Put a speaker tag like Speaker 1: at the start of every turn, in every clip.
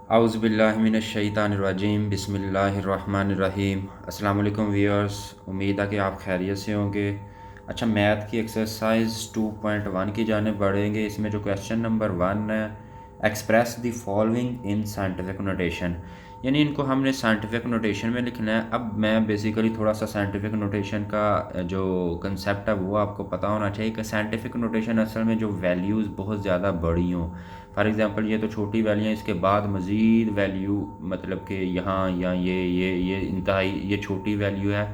Speaker 1: आउज़ुबिल्लाहिमिनश्शैतानिर्रजीम बिस्मिल्लाहिर्रहमानिर्रहीम। अस्सलाम वालेकुम व्यूअर्स, उम्मीद है कि आप खैरियत से होंगे। अच्छा, मैथ की एक्सरसाइज 2.1 की जानिब बढ़ेंगे। इसमें जो क्वेश्चन नंबर 1 है, express the following in scientific notation, यानी इनको हमने साइंटिफिक नोटेशन में लिखना है। अब मैं बेसिकली थोड़ा सा साइंटिफिक नोटेशन का जो कंसेप्ट है वो आपको पता होना चाहिए कि साइंटिफिक नोटेशन असल में जो वैल्यूज़ बहुत ज़्यादा बड़ी हों। फॉर एग्ज़ाम्पल ये तो छोटी वैल्यू है, इसके बाद मज़ीद वैल्यू मतलब कि यहाँ या ये इंतहाई ये छोटी वैल्यू है,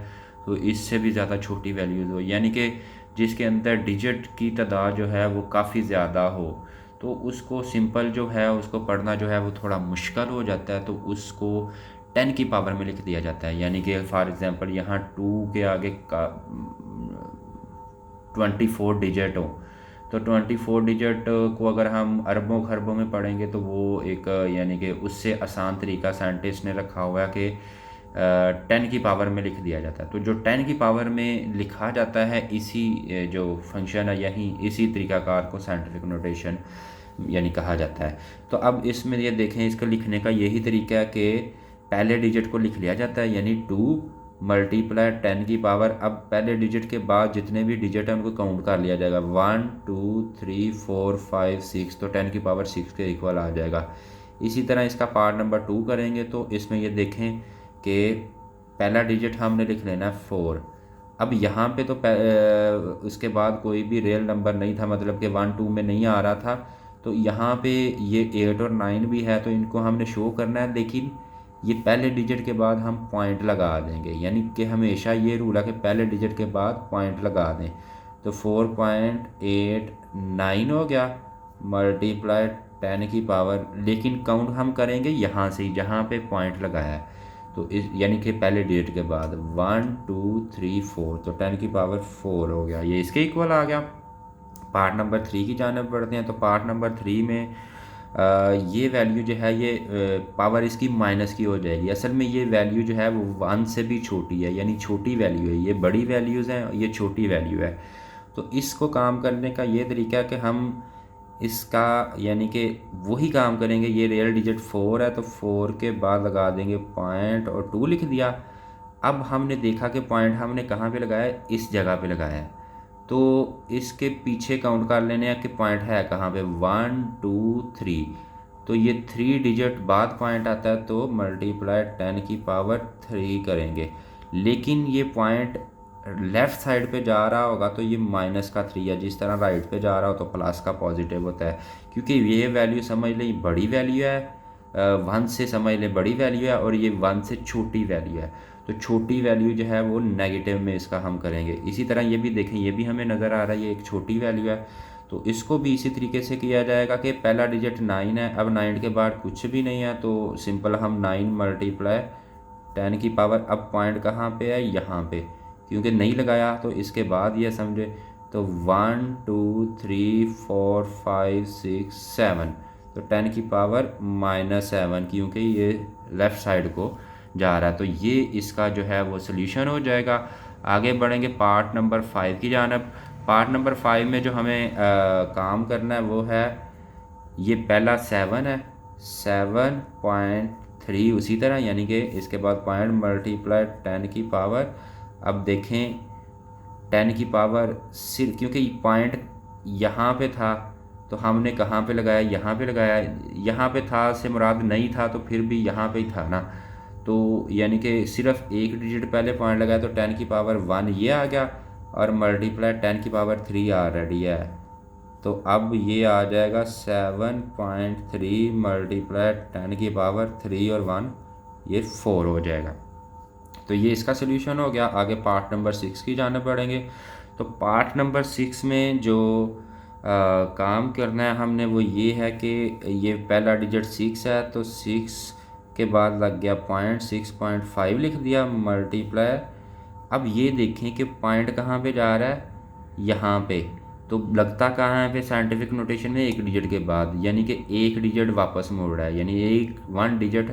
Speaker 1: तो इससे भी ज़्यादा छोटी वैल्यूज़ हो, यानी कि जिसके अंदर डिजिट की तादाद जो है वो काफ़ी ज़्यादा हो, तो उसको सिंपल जो है उसको पढ़ना जो है वो थोड़ा मुश्किल हो जाता है, तो उसको 10 की पावर में लिख दिया जाता है। यानी कि फॉर एग्ज़ाम्पल यहाँ 2 के आगे का 24 डिजिट हो, तो 24 डिजिट को अगर हम अरबों खरबों में पढ़ेंगे तो वो एक यानी कि उससे आसान तरीका साइंटिस्ट ने रखा हुआ है कि 10 की पावर में लिख दिया जाता है। तो जो 10 की पावर में लिखा जाता है, इसी जो फंक्शन है यहीं इसी तरीक़ाकार को साइंटिफिक नोटेशन यानी कहा जाता है। तो अब इसमें ये देखें, इसको लिखने का यही तरीका है कि पहले डिजिट को लिख लिया जाता है, यानी 2 मल्टीप्लाई 10 की पावर। अब पहले डिजिट के बाद जितने भी डिजिट हैं उनको काउंट कर लिया जाएगा, 1 2 3 4 5 6, तो 10 की पावर 6 के इक्वल आ जाएगा। इसी तरह इसका पार्ट नंबर 2 करेंगे तो इसमें ये देखें कि पहला डिजिट हमने लिख लेना है 4। अब यहाँ पे तो उसके बाद कोई भी रियल नंबर नहीं था, मतलब कि 1 2 में नहीं आ रहा था, तो यहाँ पे ये 8 और 9 भी है, तो इनको हमने शो करना है, लेकिन ये पहले डिजिट के बाद हम पॉइंट लगा देंगे, यानी कि हमेशा ये रूल है कि पहले डिजिट के बाद पॉइंट लगा दें। तो 4.89 हो गया मल्टीप्लाई 10 की पावर, लेकिन काउंट हम करेंगे यहाँ से जहाँ पे पॉइंट लगाया है, तो इस यानी कि पहले डिजिट के बाद 1 2 3 4, तो 10 की पावर 4 हो गया, ये इसके इक्वल आ गया। पार्ट नंबर 3 की जानिब बढ़ते हैं। तो पार्ट नंबर 3 में ये वैल्यू जो है ये पावर इसकी माइनस की हो जाएगी। असल में ये वैल्यू जो है वो 1 से भी छोटी है, यानी छोटी वैल्यू है। ये बड़ी वैल्यूज़ हैं, ये छोटी वैल्यू है। तो इसको काम करने का ये तरीका है कि हम इसका यानी कि वही काम करेंगे। ये रियल डिजिट 4 है, तो 4 के बाद लगा देंगे पॉइंट और 2 लिख दिया। अब हमने देखा कि पॉइंट हमने कहाँ पे लगाया है, इस जगह पे लगाया है, तो इसके पीछे काउंट कर लेने हैं कि पॉइंट है कहाँ पे, 1 2 3, तो ये 3 डिजिट बाद पॉइंट आता है, तो मल्टीप्लाई 10 की पावर 3 करेंगे। लेकिन ये पॉइंट लेफ़्ट साइड पे जा रहा होगा तो ये माइनस का 3 है, जिस तरह राइट पे जा रहा हो तो प्लस का पॉजिटिव होता है, क्योंकि ये वैल्यू समझ लें बड़ी वैल्यू है, 1 से समझ लें बड़ी वैल्यू है, और ये 1 से छोटी वैल्यू है, तो छोटी वैल्यू जो है वो नेगेटिव में इसका हम करेंगे। इसी तरह ये भी देखें, ये भी हमें नज़र आ रहा है ये एक छोटी वैल्यू है, तो इसको भी इसी तरीके से किया जाएगा कि पहला डिजिट 9 है, अब 9 के बाद कुछ भी नहीं है, तो सिंपल हम 9 मल्टीप्लाई 10 की पावर, अब पॉइंट कहाँ पे है, यहाँ पे, क्योंकि नहीं लगाया तो इसके बाद ये समझे, तो 1 2 3 4 5 6 7, तो 10 की पावर -7, क्योंकि ये लेफ़्ट साइड को जा रहा है, तो ये इसका जो है वो सोल्यूशन हो जाएगा। आगे बढ़ेंगे पार्ट नंबर 5 की जानब। पार्ट नंबर 5 में जो हमें काम करना है वो है, ये पहला 7 है, 7.3 उसी तरह, यानी कि इसके बाद पॉइंट मल्टीप्लाई 10 की पावर। अब देखें 10 की पावर सिर्फ क्योंकि पॉइंट यहाँ पे था, तो हमने कहाँ पे लगाया, यहाँ पे लगाया। यहाँ पे था से मुराद नहीं था, तो फिर भी यहाँ पे ही था ना, तो यानी कि सिर्फ एक डिजिट पहले पॉइंट लगाया, तो 10 की पावर 1 ये आ गया, और मल्टीप्लाई 10 की पावर 3 ऑलरेडी है, तो अब ये आ जाएगा 7.3 मल्टीप्लाई 10 की पावर 3 और 1, ये 4 हो जाएगा। तो ये इसका सोल्यूशन हो गया। आगे पार्ट नंबर 6 की जाने पड़ेंगे। तो पार्ट नंबर 6 में जो काम करना है हमने वो ये है कि ये पहला डिजिट 6 है, तो 6 के बाद लग गया पॉइंट, 6.5 लिख दिया मल्टीप्लाई। अब ये देखें कि पॉइंट कहाँ पे जा रहा है, यहाँ पे, तो लगता कहाँ है पे साइंटिफिक नोटेशन में एक डिजिट के बाद, यानी कि एक डिजिट वापस मोड़ रहा है, यानी एक 1 डिजिट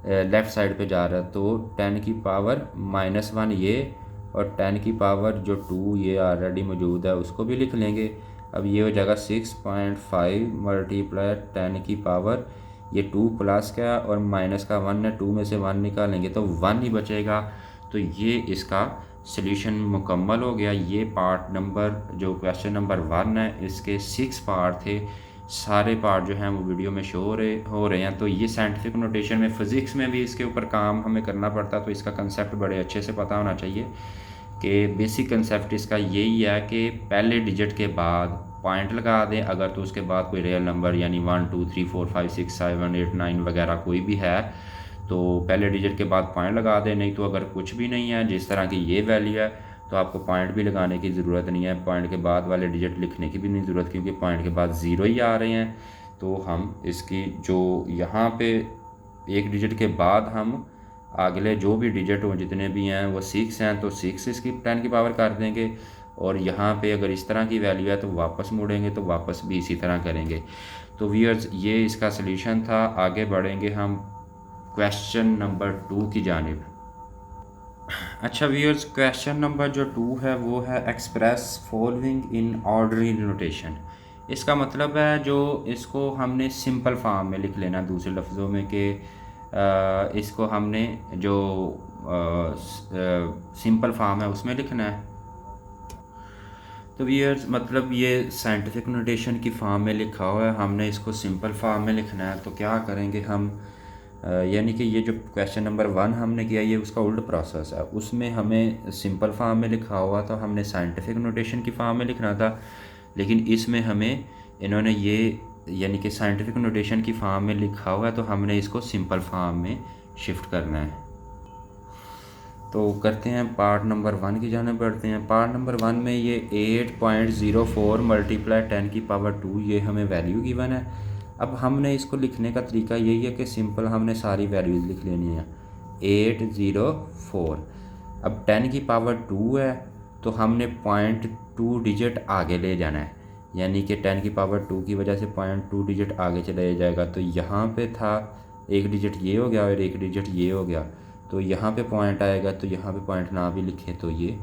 Speaker 1: लेफ़्ट साइड पे जा रहा है, तो 10 की पावर -1 ये, और 10 की पावर जो 2 ये ऑलरेडी मौजूद है उसको भी लिख लेंगे। अब ये हो जाएगा 6.5 मल्टीप्लाई 10 की पावर, ये 2 प्लस का और माइनस का 1 है, 2 में से 1 निकालेंगे तो 1 ही बचेगा। तो ये इसका सॉल्यूशन मुकम्मल हो गया। ये पार्ट नंबर जो क्वेश्चन नंबर 1 है इसके 6 पार्ट थे, सारे पार्ट जो हैं वो वीडियो में शो हो रहे हैं। तो ये साइंटिफिक नोटेशन में, फ़िज़िक्स में भी इसके ऊपर काम हमें करना पड़ता, तो इसका कंसेप्ट बड़े अच्छे से पता होना चाहिए कि बेसिक कंसेप्ट इसका यही है कि पहले डिजिट के बाद पॉइंट लगा दें, अगर तो उसके बाद कोई रियल नंबर यानी 1 2 3 4 5 6 7 8 9 वगैरह कोई भी है तो पहले डिजिट के बाद पॉइंट लगा दें। नहीं तो अगर कुछ भी नहीं है, जिस तरह की ये वैल्यू है, तो आपको पॉइंट भी लगाने की ज़रूरत नहीं है, पॉइंट के बाद वाले डिजिट लिखने की भी नहीं ज़रूरत, क्योंकि पॉइंट के बाद ज़ीरो ही आ रहे हैं। तो हम इसकी जो यहाँ पे एक डिजिट के बाद हम अगले जो भी डिजिट हों जितने भी हैं वो 6 हैं, तो 6 इसकी 10 की पावर कर देंगे। और यहाँ पे अगर इस तरह की वैल्यू है तो वापस मुड़ेंगे तो वापस भी इसी तरह करेंगे। तो व्यूअर्स ये इसका सलूशन था। आगे बढ़ेंगे हम क्वेश्चन नंबर 2 की जानिब। अच्छा व्यूअर्स, क्वेश्चन नंबर जो 2 है वो है express following in orderly notation. इसका मतलब है जो इसको हमने सिंपल फॉर्म में लिख लेना, दूसरे लफ्ज़ों में कि इसको हमने जो सिंपल फॉर्म है उसमें लिखना है। तो व्यूअर्स मतलब ये साइंटिफिक नोटेशन की फॉर्म में लिखा हुआ है, हमने इसको सिंपल फॉर्म में लिखना है। तो क्या करेंगे हम, यानी कि ये जो क्वेश्चन नंबर 1 हमने किया ये उसका उल्टा प्रोसेस है। उसमें हमें सिंपल फॉर्म में लिखा हुआ था, हमने साइंटिफिक नोटेशन की फॉर्म में लिखना था। लेकिन इसमें हमें इन्होंने ये यानी कि साइंटिफिक नोटेशन की फॉर्म में लिखा हुआ है, तो हमने इसको सिंपल फॉर्म में शिफ्ट करना है। तो करते हैं पार्ट नंबर 1 की जाने बढ़ते हैं। पार्ट नंबर 1 में ये 8.04 मल्टीप्लाई 10 की पावर 2 ये हमें वैल्यू गिवन है। अब हमने इसको लिखने का तरीका यही है कि सिंपल हमने सारी वैल्यूज़ लिख लेनी है। 804, अब 10 की पावर 2 है तो हमने 0.2 डिजिट आगे ले जाना है, यानी कि 10 की पावर 2 की वजह से 0.2 डिजिट आगे चले जाएगा। तो यहाँ पे था एक डिजिट ये हो गया और एक डिजिट ये हो गया, तो यहाँ पे पॉइंट आएगा, तो यहाँ पे पॉइंट ना भी लिखें तो ये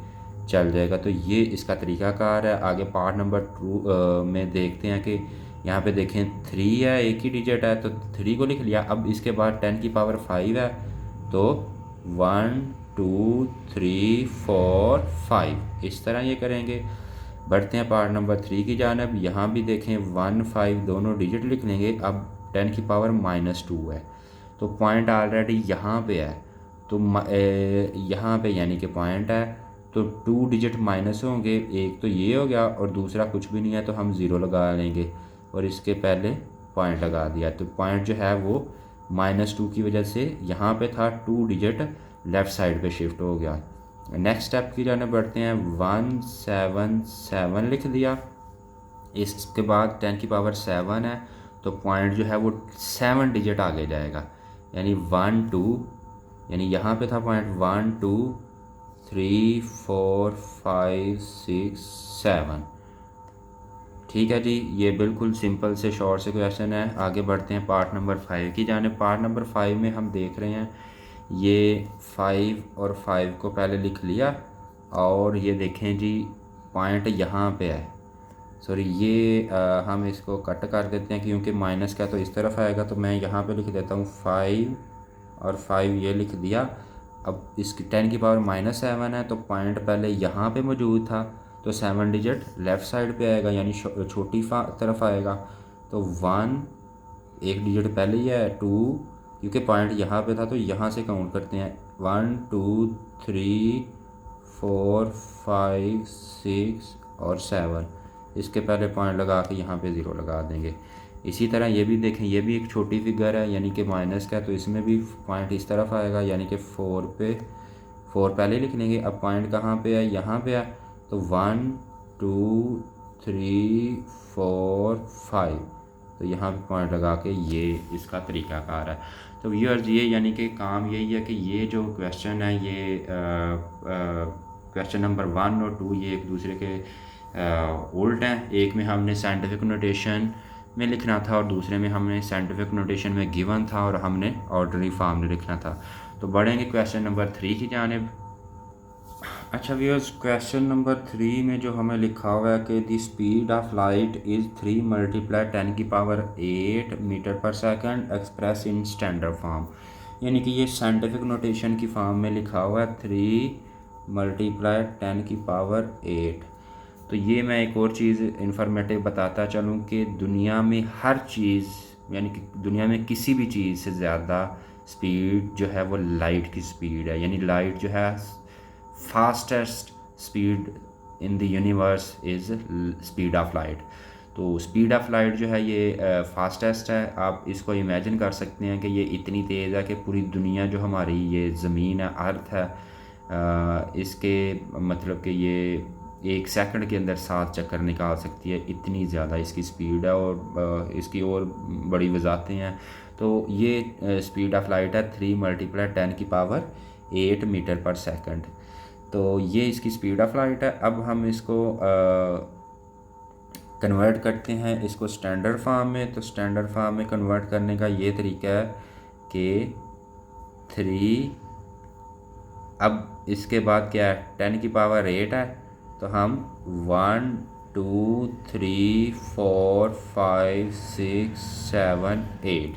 Speaker 1: चल जाएगा। तो ये इसका तरीकाकार है। आगे पार्ट नंबर 2 में देखते हैं कि यहाँ पे देखें 3 है, एक ही डिजिट है तो 3 को लिख लिया। अब इसके बाद 10 की पावर 5 है तो 1 2 3 4 5 इस तरह ये करेंगे। बढ़ते हैं पार्ट नंबर 3 की जानब। यहाँ भी देखें 1 5 दोनों डिजिट लिख लेंगे। अब 10 की पावर -2 है तो पॉइंट ऑलरेडी यहाँ पे है, तो यहाँ पे यानी कि पॉइंट है तो 2 डिजिट माइनस होंगे, एक तो ये हो गया और दूसरा कुछ भी नहीं है तो हम ज़ीरो लगा लेंगे और इसके पहले पॉइंट लगा दिया। तो पॉइंट जो है वो -2 की वजह से यहाँ पे था, 2 डिजिट लेफ़्ट साइड पे शिफ्ट हो गया। नेक्स्ट स्टेप की जाने बढ़ते हैं। 177 लिख दिया। इसके बाद 10 की पावर 7 है तो पॉइंट जो है वो 7 डिजिट आगे जाएगा, यानी 1 2, यानी यहाँ पे था पॉइंट 1 2 3 4 5 6 7। ठीक है जी, ये बिल्कुल सिंपल से शॉर्ट से क्वेश्चन है। आगे बढ़ते हैं पार्ट नंबर 5 की जाने। पार्ट नंबर 5 में हम देख रहे हैं ये 5 और 5 को पहले लिख लिया और ये देखें जी पॉइंट यहाँ पे है। सॉरी ये हम इसको कट कर देते हैं क्योंकि माइनस का तो इस तरफ आएगा, तो मैं यहाँ पे लिख देता हूँ 5 और 5 ये लिख दिया। अब इसकी 10 की पावर -7 है तो पॉइंट पहले यहाँ पे मौजूद था तो 7 डिजिट लेफ़्ट साइड पे आएगा, यानी छोटी तरफ आएगा। तो 1 एक डिजिट पहले ही है, 2 क्योंकि पॉइंट यहाँ पे था तो यहाँ से काउंट करते हैं 1 2 3 4 5 6 और 7, इसके पहले पॉइंट लगा के यहाँ पे ज़ीरो लगा देंगे। इसी तरह ये भी देखें, ये भी एक छोटी फिगर है यानी कि माइनस का, तो इसमें भी पॉइंट इस तरफ आएगा, यानी कि 4 पहले लिख लेंगे। अब पॉइंट कहाँ पे है, यहाँ पे है, तो 1 2 3 4 5, तो यहाँ पे पॉइंट लगा के ये इसका तरीकाकार है। तो व्यूअर्स ये यानी कि काम यही है कि ये जो क्वेश्चन है ये क्वेश्चन नंबर 1 और 2 ये एक दूसरे के उल्ट हैं। एक में हमने साइंटिफिक नोटेशन में लिखना था और दूसरे में हमने साइंटिफिक नोटेशन में गिवन था और हमने ऑर्डरली फॉर्म में लिखना था। तो बढ़ेंगे क्वेश्चन नंबर 3 की जानिब। अच्छा व्यूअर्स, क्वेश्चन नंबर 3 में जो हमें लिखा हुआ है कि the speed of light is 3 multiply 10 की पावर 8 मीटर पर second express in standard form, यानी कि ये साइंटिफिक नोटेशन की फॉर्म में लिखा हुआ है 3 मल्टीप्लाई 10 की पावर 8। तो ये मैं एक और चीज़ इंफॉर्मेटिव बताता चलूँ कि दुनिया में हर चीज़, यानी कि दुनिया में किसी भी चीज़ से ज़्यादा स्पीड जो है वो लाइट की स्पीड है। यानी लाइट जो है fastest speed in the universe is speed of light. तो स्पीड ऑफ लाइट जो है ये फास्टेस्ट है। आप इसको इमेजिन कर सकते हैं कि ये इतनी तेज़ है कि पूरी दुनिया जो हमारी ये ज़मीन है, अर्थ है, इसके मतलब कि ये 1 सेकंड के अंदर 7 चक्कर निकाल सकती है, इतनी ज़्यादा इसकी स्पीड है। और इसकी और बड़ी वजाहतें हैं। तो ये स्पीड ऑफ लाइट है 3 मल्टीप्लाई 10 की पावर 8 मीटर पर सेकंड। तो ये इसकी स्पीड ऑफ लाइट है। अब हम इसको कन्वर्ट करते हैं इसको स्टैंडर्ड फॉर्म में। तो स्टैंडर्ड फॉर्म में कन्वर्ट करने का ये तरीका है कि 3, अब इसके बाद क्या है, 10 की पावर 8 है, तो हम 1 2 3 4 5 6 7 8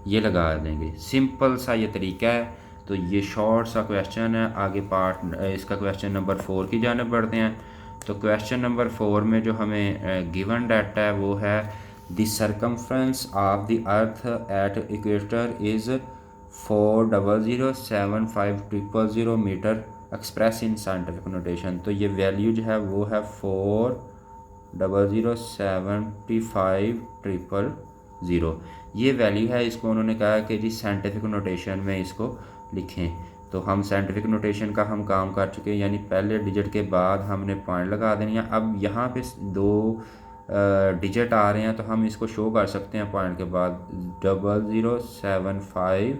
Speaker 1: ये लगा देंगे। सिंपल सा ये तरीका है। तो ये शॉर्ट सा क्वेश्चन है। आगे पार्ट इसका क्वेश्चन नंबर 4 की जानिब बढ़ते हैं। तो क्वेश्चन नंबर 4 में जो हमें गिवन डाटा है वो है the circumference of the earth at equator is 400,750,000 metre express in scientific notation. तो ये वैल्यू जो है वो है 400,750,000 ये वैल्यू है। इसको उन्होंने कहा कि जी साइंटिफिक नोटेशन में इसको लिखें। तो हम साइंटिफिक नोटेशन का हम काम कर चुके हैं, यानी पहले डिजिट के बाद हमने पॉइंट लगा देनी है। अब यहाँ पे 2 डिजिट आ रहे हैं तो हम इसको शो कर सकते हैं पॉइंट के बाद 0075।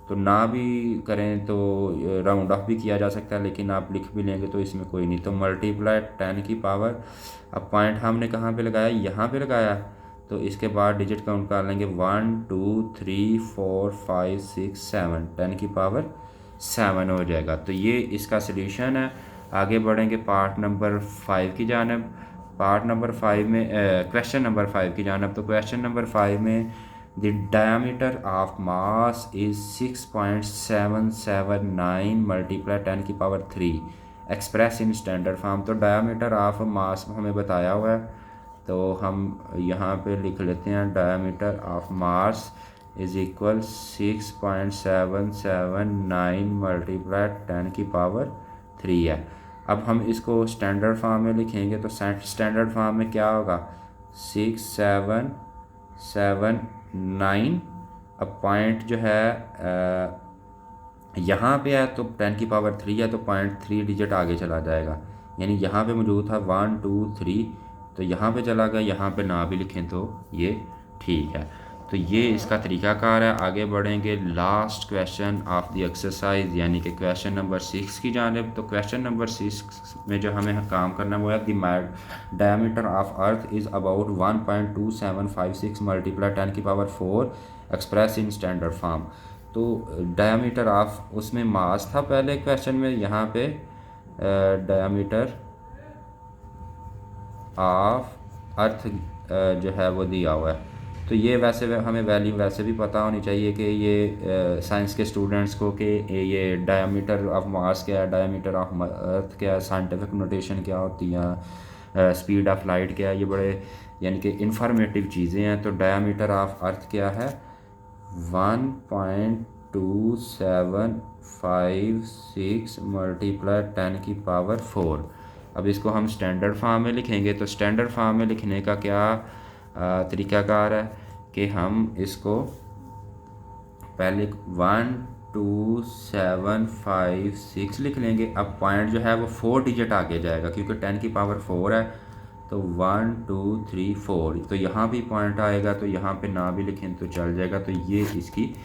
Speaker 1: तो ना भी करें तो राउंड ऑफ भी किया जा सकता है, लेकिन आप लिख भी लेंगे तो इसमें कोई नहीं। तो मल्टीप्लाई 10 की पावर, अब पॉइंट हमने कहाँ पे लगाया, यहाँ पे लगाया। तो इसके बाद डिजिट काउंट कर लेंगे 1 2 3 4 5 6 7, 10 की पावर 7 हो जाएगा। तो ये इसका सल्यूशन है। आगे बढ़ेंगे पार्ट नंबर 5 की जानब। पार्ट नंबर 5 में क्वेश्चन नंबर 5 की जानब। तो क्वेश्चन नंबर 5 में the diameter of mass is 6.779 multiply 10 की power 3 express in standard form. तो डायमीटर ऑफ मास हमें बताया हुआ है, तो हम यहाँ पे लिख लेते हैं diameter of mass is equal 6.779 multiply 10 की पावर 3 है। अब हम इसको स्टैंडर्ड फॉर्म में लिखेंगे। तो स्टैंडर्ड फॉर्म में क्या होगा, 6.779। अब पॉइंट जो है यहाँ पे है तो 10 की पावर 3 है, तो पॉइंट 3 डिजिट आगे चला जाएगा। यानी यहाँ पे मौजूद था 1 2 3, तो यहाँ पे चला गया। यहाँ पे ना भी लिखें तो ये ठीक है। तो ये इसका तरीकाकार है। आगे बढ़ेंगे last question of the exercise, यानी कि क्वेश्चन नंबर 6 की जानिब। तो क्वेश्चन नंबर 6 में जो हमें काम करना है वो है the diameter of earth is about 1.2756 multiply 10 की power 4 express in standard form. तो डायमीटर ऑफ, उसमें मास था पहले क्वेश्चन में, यहाँ पे डायमीटर ऑफ अर्थ जो है वो दिया हुआ है। तो ये वैसे हमें वैल्यू वैसे भी पता होनी चाहिए कि ये साइंस के स्टूडेंट्स को कि ये डायमीटर ऑफ मास क्या है, डायमीटर ऑफ अर्थ क्या है, साइंटिफिक नोटेशन क्या होती है, स्पीड ऑफ लाइट क्या है, ये बड़े यानी कि इंफॉर्मेटिव चीज़ें हैं। तो डायमीटर ऑफ अर्थ क्या है, 1.2756 मल्टीप्लाई 10 की पावर 4। अब इसको हम स्टैंडर्ड फॉर्म में लिखेंगे। तो स्टैंडर्ड फॉर्म में लिखने का क्या तरीकाकार है कि हम इसको पहले 12756 लिख लेंगे। अब पॉइंट जो है वो 4 डिजिट आगे जाएगा, क्योंकि 10 की पावर 4 है। तो 1 2 3 4, तो यहाँ भी पॉइंट आएगा, तो यहाँ पे ना भी लिखें तो चल जाएगा। तो ये इसकी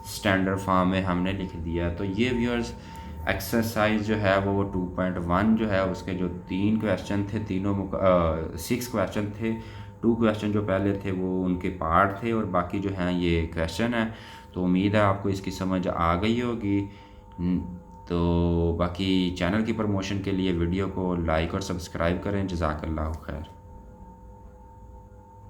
Speaker 1: स्टैंडर्ड फॉर्म में हमने लिख दिया। तो ये व्यूअर्स एक्सरसाइज जो है वो 2.1 जो है उसके जो 3 क्वेश्चन थे, तीनों 6 क्वेश्चन थे। 2 क्वेश्चन जो पहले थे वो उनके पार्ट थे और बाकी जो हैं ये क्वेश्चन है। तो उम्मीद है आपको इसकी समझ आ गई होगी। तो बाकी चैनल की प्रमोशन के लिए वीडियो को लाइक और सब्सक्राइब करें। जज़ाकल्लाहु खैर।